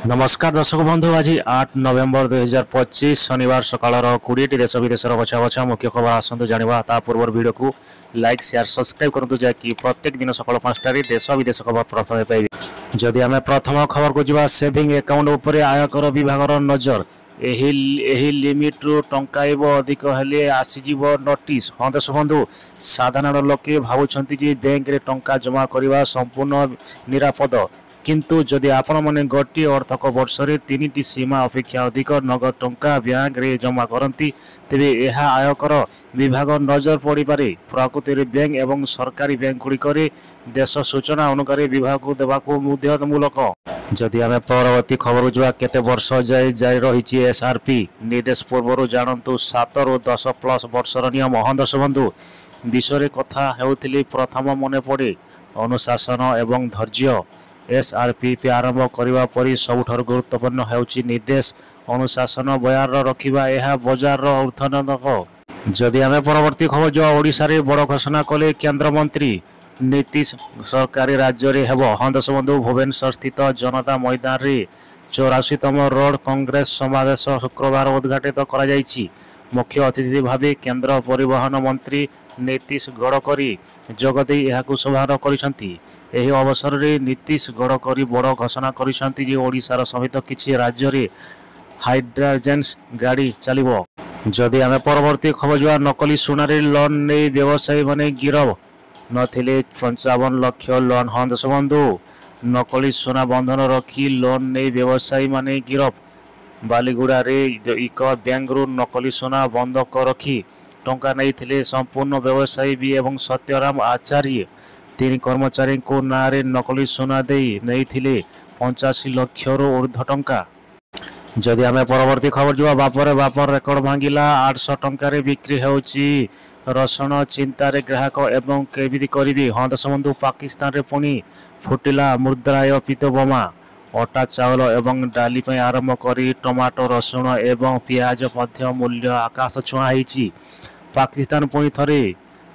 नमस्कार दर्शक बंधु आज 8 नवेम्बर 2025 शनिवार सकाल 20 देश विदेश बछा बछा मुख्य खबर आसतु जाना ता पूर्व वीडियो को लाइक शेयर सब्सक्राइब करूँ जहाँकि प्रत्येक दिन सकाल 5टार देश विदेश खबर प्रथम पाइबे। जदि आम प्रथम खबर को जावा सेविंग अकाउंट उपर आयकर विभाग नजर एही लिमिट रु टंकाइब अधिक हेले आसीजिव नोटिस। हाँ दर्शक बंधु साधारण लोके भावुंट जे बैंक रे टंका जमा करने संपूर्ण निरापद किंतु जदि आपण माने गोटी अर्थक वर्ष रे 3टी सीमा अपेक्षा अधिक नगद टंका बैंक रे जमा करती तेबे यह आयकर विभाग नजर पड़ पारे। प्रकृति रे बैंक एवं सरकारी बैंक गुड़िक देश सूचना अनुसार विभाग को देवा बाध्यतामूलक। जदि आम परवर्ती खबर जुआ केते वर्ष जाए जारी रही एसआरपी निर्देश पूर्व जानतु 7 रु 10 प्लस वर्षर नियम। हाँ दर्शक बंधु विषय कथा हेउथिली प्रथम मन पड़े अनुशासन एवं धैर्य। एसआरपी पे आरंभ करने परी सबुठार गुरुत्वपूर्ण होउची निर्देश अनुशासन बयार रखिबा यह बजार अर्थनैतिक। जदि आम परवर्ती खबर जो ओडिशा रे बड़ घोषणा कले केंद्र मंत्री नीतीश सरकारी राज्य रे हेबो। हाँ दर्शक बंधु भुवनेश्वर स्थित जनता मैदान रे 84तम रोड कांग्रेस समावेश शुक्रवार उद्घाटित करा जायछि। मुख्य अतिथि भावे केंद्र परिवहन मंत्री नीतीश गडकरी जगदे यहाकू शुभारंभ करिसंती। एही अवसर में नीतीश गडकरी बड़ घोषणा करिसंती जे ओडिशार सहित किछि राज्य रे हाइड्रोजन गाड़ी चलिबो। जदि आम परवर्ती खबर जुआ नकली सोनारी लोन ने व्यवसायी माने गिरफ नथिले 55 लाख लोन। हाँ दर्शक बंधु नकली सोना बंधन रखी लोन ने व्यवसायी माने गिरफ। बालीगुड़ा रे एक बैंक रु नकली सोना बंधक रखी टंका नहीं संपूर्ण व्यवसायी भी एवं सत्यराम आचार्य 3 कर्मचारी को नारे नकली सोना दे नहीं 85 लाख रु ऊर्ध्व टंका। जदि आम परवर्ती खबर जुआ बापर बापर रेकर्ड भांगिला 800 टंकार बिक्री होउची रसुण चिंतार ग्राहक एवं केमिति करिबी। हाँ दर्शक बंधु पाकिस्तान रे पुणी फुटिला मुद्रायोपित बोमा। अटा चाउल एवं डाली पर आरंभ करी टमाटो रसुण एवं पियाज मध्य मूल्य आकाश छुआ होइछि। पाकिस्तान पुणी थरे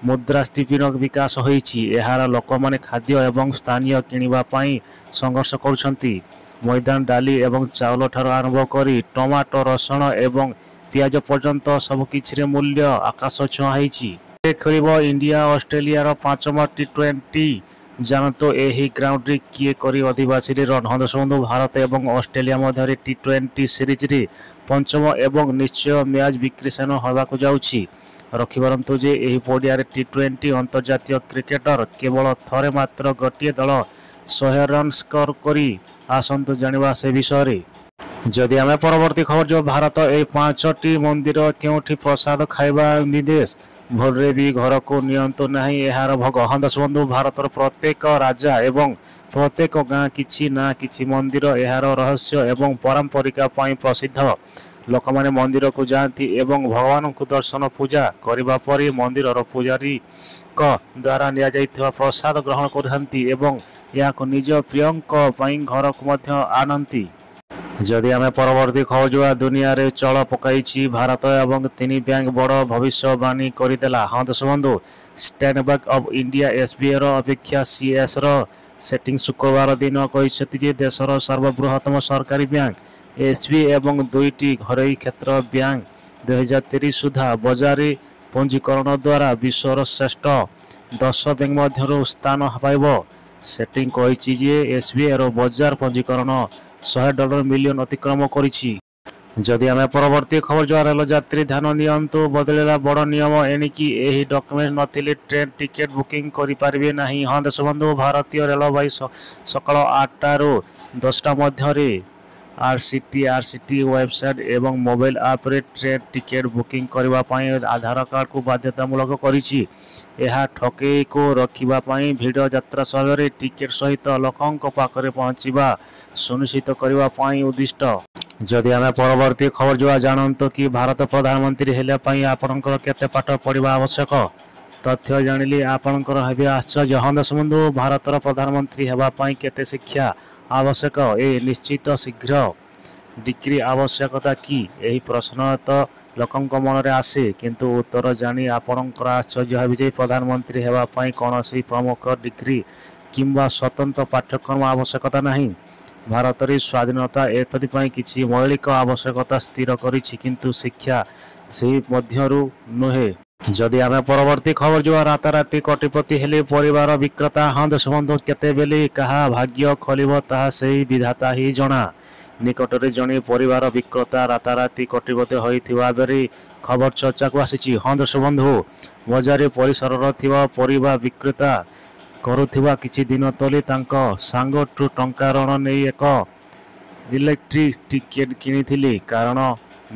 मुद्रास्फीतिर विकास होइछि। एहार लोक माने खाद्य एवं स्थानीय किनिबा पई संघर्ष करुछंती। मैदान डाली एवं चाउल ठार आरंभ करी टमाटो रसुण एवं पियाज पर्यंत सबकिछि मूल्य आकाश छुआ होइछि। खेलिबो इंडिया ऑस्ट्रेलिया 5मा T20 जानतो एही ग्राउंड रे किए करी आदिवासी रन। हाँ दर्शक बंधु भारत एवं ऑस्ट्रेलिया मध्य T20 सीरीज रे 5म एवं निश्चय मैच विक्रीसन होबाकू जाउछि। रखिबारंतु जे एही पडिया रे T20 अंतर्जातीय क्रिकेटर केवल थरे मात्र गोटे दल 100 रन स्कोर करी आसंतु जानिबा से विषय रे। जदि आम परवर्ती खबर जो भारत ए 5टी मंदिर केउठी प्रसाद खाइबा निर्देश भोरे भी घर को नियंतु नहीं यार भोग। हाँ दर्शक बंधु भारतर प्रत्येक राजा एवं प्रत्येक गाँ किछि ना किछि मंदिर यार रहस्य एवं पारंपरिका पाई प्रसिद्ध। लोक माने मंदिर को जाती एवं भगवान को दर्शन पूजा करने पर मंदिर पुजारी द्वारा निया जाइथिबा प्रसाद ग्रहण करथांती एवं या निज प्रियंक पई घर को मध्य आनंती। जदि आम परवर्ती खबर जुआ दुनिया रे चल पकाई भारत एवं 3 बैंक बड़ भविष्यवाणी करदेला। हाँ दर्शक बंधु state bank of India SBI अपेक्षा CS सेटिंग शुक्रवार दिन कहते देशर सर्वबृहत्तम सरकारी बैंक SBI एवं 2टी घरोई क्षेत्र बैंक 2030 सुधा बजार पंजीकरण द्वारा विश्वर श्रेष्ठ 10 बैंक मध्य स्थान पाइब। सेटिंग कही SBI बजार पंजीकरण $100 मिलियन अतिक्रम करिछि। जदि आम परवर्ती खबर जो रेल यात्री ध्यान नियंतु बदलेला बड़ नियम एणिकी एही डॉक्यूमेंट नथिले ट्रेन टिकेट बुकिंग करि पारबे नाही। हाँ दर्शक बंधु भारतीय रेलवे सकाल 8टा रु 10टा मध्य RCT वेबसाइट एवं मोबाइल ऐप रे ट्रेन टिकेट बुकिंग करबा पई आधार कार्ड को बाध्यतामूलक करिछि। यह ठकेई को रखिबा पई भिडियो यात्रा समय टिकेट सहित लोकंक पाखरे पहुंचीबा सुनिश्चित करबा पई उद्दिष्ट। जदि आम परवर्ती खबर जुआ जानतो कि भारत प्रधानमंत्री हेले पई आपनकर केते पाठ पढ़िबा आवश्यक तथ्य जानिली आपनकर हेबे आश्चर्य। हाँ दर्शक बंधु भारतर प्रधानमंत्री हेबा पई केते शिक्षा आवश्यक ए निश्चित शीघ्र डिग्री आवश्यकता कि यही प्रश्न तो लोकंक मन रे आसे किंतु उत्तर जानी आपनकर आश्चर्य हेबे जे प्रधानमंत्री हेबा पई कोनोसी प्रमुख डिग्री किंबा स्वतंत्र पाठ्यक्रम आवश्यकता नहीं। ଭାରତରେ ସ୍ୱାଧୀନତା ଏଥିପାଇଁ କିଛି ମୌଳିକ ଆବଶ୍ୟକତା ସ୍ଥିର କରିଛି, କିନ୍ତୁ ଶିକ୍ଷା ସେହି ମଧ୍ୟରୁ ନୁହେଁ। ଯଦି ଆମେ ପରବର୍ତ୍ତୀ ଖବର ଯିବା, ରାତାରାତି କୋଟିପତି ହେଲେ ପରିବାର ବିକ୍ରେତା। ହଁ ଦେଶବନ୍ଧୁ, କେତେବେଳେ କାହା ଭାଗ୍ୟ ଖୋଲିବ ତାହା ସେହି ବିଧାତା ହିଁ ଜଣା। ନିକଟରେ ଜଣେ ପରିବାର ବିକ୍ରେତା ରାତାରାତି କୋଟିପତି ହୋଇଥିବା ବେଳେ ଖବର ଚର୍ଚ୍ଚାକୁ ଆସିଛି। ହଁ ଦେଶବନ୍ଧୁ, ବଜାର ପରିସରରେ ଥିବା ପରିବା ବିକ୍ରେତା କରୁଥିବା କିଛି ଦିନ ତଳେ ତାଙ୍କ ସାଙ୍ଗଠୁ ଟଙ୍କା ଋଣ ନେଇ ଏକ ଇଲେକ୍ଟ୍ରିକ୍ ଟିକେଟ୍ କିଣିଥିଲେ। କାରଣ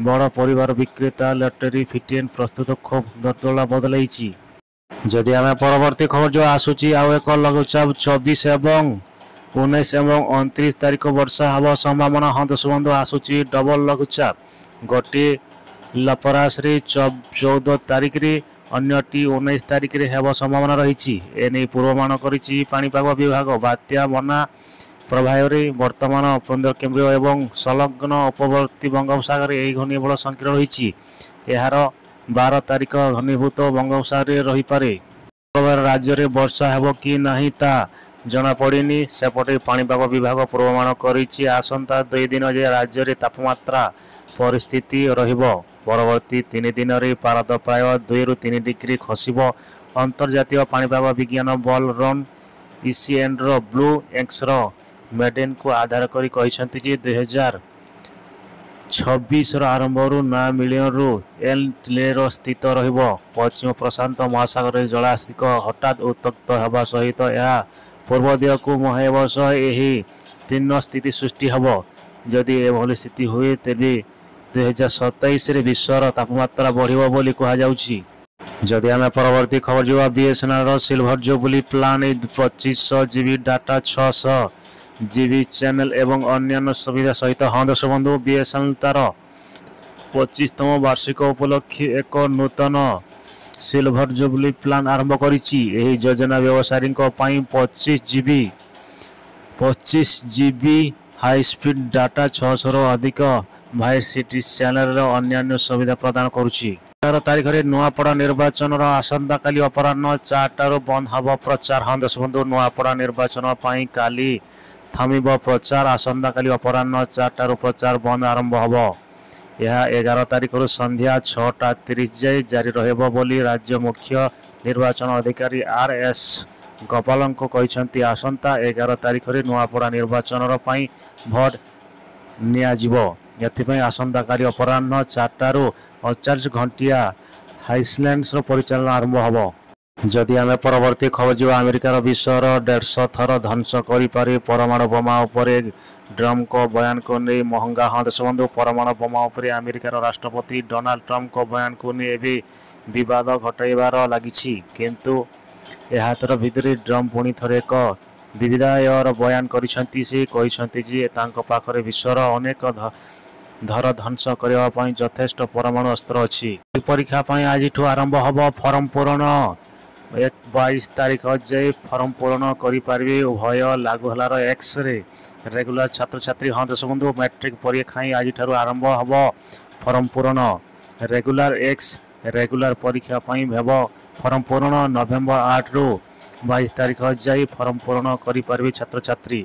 ବଡ଼ ପରିବାର ବିକ୍ରେତା ଲଟେରୀ ଫିଟିଂ ପ୍ରସ୍ତୁତ ଖୁବ୍ ଦୋତଲା ବଦଳାଇଛି। ଯଦି ଆମେ ପରବର୍ତ୍ତୀ ଖବର ଯେଉଁ ଆସୁଛି, ଆଉ ଏକ ଲଘୁଚାପ 24 ଏବଂ 19 ଏବଂ 29 ତାରିଖ ବର୍ଷା ହେବ ସମ୍ଭାବନା। ହଁ ଦେଶବନ୍ଧୁ, ଆସୁଛି ଡବଲ ଲଘୁଚାପ। ଗୋଟିଏ ଲପରାସରେ 14 ତାରିଖରେ, ଅନ୍ୟଟି 19 ତାରିଖରେ ହେବ ସମ୍ଭାବନା ରହିଛି। ଏନେଇ ପୂର୍ବାନୁମାନ କରିଛି ପାଣିପାଗ ବିଭାଗ। ବାତ୍ୟା ବନା ପ୍ରଭାବରେ ବର୍ତ୍ତମାନ କେନ୍ଦ୍ରୀୟ ଏବଂ ସଂଲଗ୍ନ ଉପକୂଳବର୍ତ୍ତୀ ବଙ୍ଗୋପସାଗରରେ ଏହି ଘୂର୍ଣ୍ଣିବଳୟ ସକ୍ରିୟ ରହିଛି। ଏହାର 12 ତାରିଖ ଘନୀଭୂତ ବଙ୍ଗୋପସାଗରରେ ରହିପାରେ। ଶୁକ୍ରବାର ରାଜ୍ୟରେ ବର୍ଷା ହେବ କି ନାହିଁ ତାହା ଜଣାପଡ଼ିନି। ସେପଟେ ପାଣିପାଗ ବିଭାଗ ପୂର୍ବାନୁମାନ କରିଛି ଆସନ୍ତା 2 ଦିନ ଯାଏ ରାଜ୍ୟରେ ତାପମାତ୍ରା ପରିସ୍ଥିତି ରହିବ। ପରବର୍ତ୍ତୀ 3 ଦିନରେ ପାରଦ ପ୍ରାୟ 2 ରୁ 3 ଡିଗ୍ରୀ ଖସିବ। ଅନ୍ତର୍ଜାତୀୟ ପାଣିପାଗ ବିଜ୍ଞାନ ବଲରନ୍ ଇସିଏନ୍ର ବ୍ଲୁ ଏକ୍ସର ମେଡେନକୁ ଆଧାର କରି କହିଛନ୍ତି ଯେ 2026ର ଆରମ୍ଭରୁ 9 ମିଲିୟନରୁ ଏଲ୍ ସ୍ଥିତ ରହିବ। ପଶ୍ଚିମ ପ୍ରଶାନ୍ତ ମହାସାଗରରେ ଜଳାଶୟ ହଠାତ୍ ଉତ୍ତପ୍ତ ହେବା ସହିତ ଏହା ପୂର୍ବ ଦିଗକୁ ମୁହାଁଇବ ସହ ଏହି ତୀକ୍ଷ୍ଣ ସ୍ଥିତି ସୃଷ୍ଟି ହେବ। ଯଦି ଏଭଳି ସ୍ଥିତି ହୁଏ, ତେବେ 2027ରେ ବିଶ୍ୱର ତାପମାତ୍ରା ବଢ଼ିବ ବୋଲି କୁହାଯାଉଛି। ଯଦି ଆମେ ପରବର୍ତ୍ତୀ ଖବର ଯିବା, ବିଏସ୍ଏନ୍ଏଲ୍ର silver jubilee plan 2500 GB data, 600 GB channel ଏବଂ ଅନ୍ୟାନ୍ୟ ସୁବିଧା ସହିତ। ହଁ ଦେଶବନ୍ଧୁ, ବିଏସ୍ଏନ୍ଏଲ୍ ତାର 25ତମ ବାର୍ଷିକ ଉପଲକ୍ଷେ ଏକ ନୂତନ ସିଲଭର ଜୁବଲି ପ୍ଲାନ୍ ଆରମ୍ଭ କରିଛି। ଏହି ଯୋଜନା ବ୍ୟବହାରକାରୀଙ୍କ ପାଇଁ 25 ଜିବି ହାଇସ୍ପିଡ୍ ଡାଟା, 600ରୁ ଅଧିକ ଭାର୍ସିଟି ଚ୍ୟାନେଲର ଅନ୍ୟାନ୍ୟ ସୁବିଧା ପ୍ରଦାନ କରୁଛି। 11 ତାରିଖରେ ନୂଆପଡ଼ା ନିର୍ବାଚନର ଆସନ୍ତାକାଲି ଅପରାହ୍ନ 4ଟାରୁ ବନ୍ଦ ହେବ ପ୍ରଚାର। ହଁ ଦେଶବନ୍ଧୁ, ନୂଆପଡ଼ା ନିର୍ବାଚନ ପାଇଁ କାଲି ଥମିବ ପ୍ରଚାର। ଆସନ୍ତାକାଲି ଅପରାହ୍ନ 4ଟାରୁ ପ୍ରଚାର ବନ୍ଦ ଆରମ୍ଭ ହେବ। ଏହା 11 ତାରିଖରୁ ସନ୍ଧ୍ୟା 6ଟା30 ଯାଏଁ ଜାରି ରହିବ ବୋଲି ରାଜ୍ୟ ମୁଖ୍ୟ ନିର୍ବାଚନ ଅଧିକାରୀ ଆର୍.ଏସ୍. ଗୋପାଳଙ୍କ କହିଛନ୍ତି। ଆସନ୍ତା 11 ତାରିଖରେ ନୂଆପଡ଼ା ନିର୍ବାଚନ ପାଇଁ ଭୋଟ ନିଆଯିବ। ଏଥିପାଇଁ ଆସନ୍ତାକାଲି ଅପରାହ୍ନ 4ଟାରୁ 48 ଘଣ୍ଟିଆ ହାଇସ୍ଲେନ୍ସର ପରିଚାଳନା ଆରମ୍ଭ ହେବ। ଯଦି ଆମେ ପରବର୍ତ୍ତୀ ଖବର ଯିବା, ଆମେରିକାର ବିଶ୍ୱର 150 ଥର ଧ୍ୱଂସ କରିପାରେ ପରମାଣୁ ବୋମା ଉପରେ ଟ୍ରମ୍ପଙ୍କ ବୟାନକୁ ନେଇ ମହଙ୍ଗା। ହଁ ଦେଶବନ୍ଧୁ, ପରମାଣୁ ବୋମା ଉପରେ ଆମେରିକାର ରାଷ୍ଟ୍ରପତି ଡୋନାଲ୍ଡ ଟ୍ରମ୍ପଙ୍କ ବୟାନକୁ ନେଇ ଏବେ ବିବାଦ ଘଟାଇବାରେ ଲାଗିଛି। କିନ୍ତୁ ଏହାଥର ଭିତରେ ଟ୍ରମ୍ପ ପୁଣି ଥରେ ଏକ ବିବାଦୀୟ ବୟାନ କରିଛନ୍ତି। ସେ କହିଛନ୍ତି ଯେ ତାଙ୍କ ପାଖରେ ବିଶ୍ୱର ଅନେକ ଧର ଧ୍ୱଂସ କରିବା ପାଇଁ ଯଥେଷ୍ଟ ପରମାଣୁ ଅସ୍ତ୍ର ଅଛି। ଏହି ପରୀକ୍ଷା ପାଇଁ ଆଜିଠୁ ଆରମ୍ଭ ହେବ ଫର୍ମ ପୂରଣ। 22 ତାରିଖ ଯାଏଁ ଫର୍ମ ପୂରଣ କରିପାରିବେ। ଉଭୟ ଲାଗୁ ହେଲା ଏକ୍ସରେ ରେଗୁଲାର ଛାତ୍ରଛାତ୍ରୀ। ହଁ ଦେଶବନ୍ଧୁ, ମ୍ୟାଟ୍ରିକ ପରୀକ୍ଷା ହିଁ ଆଜିଠାରୁ ଆରମ୍ଭ ହେବ ଫର୍ମ ପୂରଣ। ରେଗୁଲାର ପରୀକ୍ଷା ପାଇଁ ହେବ ଫର୍ମ ପୂରଣ। ନଭେମ୍ବର 8ରୁ 22 ତାରିଖ ଯାଏଁ ଫର୍ମ ପୂରଣ କରିପାରିବେ ଛାତ୍ରଛାତ୍ରୀ।